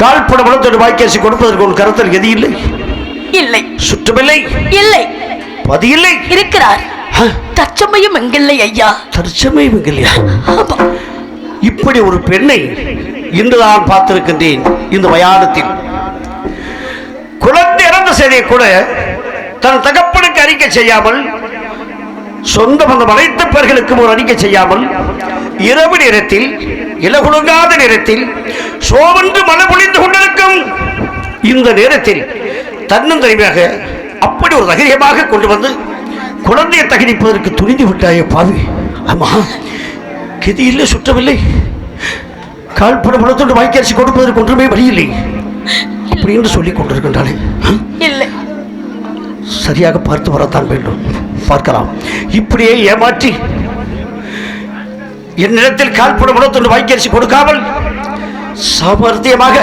கால்படமளத்தோடு வாய்க்கேசி கொடுப்பதற்கு உன் கருத்தில் எது இல்லை? இல்லை. சுற்றமில்லை? இல்லை. பதி இல்லை? இருக்கிறார். தற்சமயம் எங்கில்லை ஐயா. தற்சமயம் எங்கில்லையா? இப்படி ஒரு பெண்ணை இன்று நான் பார்த்திருக்கின்றேன். இந்த வயானத்தில் குழந்தை இறந்த செய்தியை கூட தன் தகப்பனுக்கு அறிக்கை செய்யாமல், சொந்த பந்தம் அனைத்து பேர்களுக்கும் ஒரு அறிக்கை செய்யாமல், இரவு நேரத்தில் இலகுலுங்காத நேரத்தில் சோவென்று மழை பொழிந்து கொண்டிருக்கும் இந்த நேரத்தில் தன்னந்தனிமையாக அப்படி ஒரு தைரியமாக கொண்டு வந்து குழந்தையை தகனிப்பதற்கு துணிந்து விட்டாயே பாவி. ஆமா, கிதி இல்லை, சுற்றமில்லை, கால்பட பணத்தோடு வாய்க்கரிசி கொடுப்பதற்கு ஒன்றுமே வழியில்லை அப்படின்னு சொல்லிக் கொண்டிருக்கின்றாளே. இல்லை, சரியாக பார்த்து வரத்தான் வேண்டும். பார்க்கலாம். இப்படியே ஏமாற்றி என்னிடத்தில் கால்பட பணத்தோடு வாய்க்கரிசி கொடுக்காமல் சாமர்த்தியமாக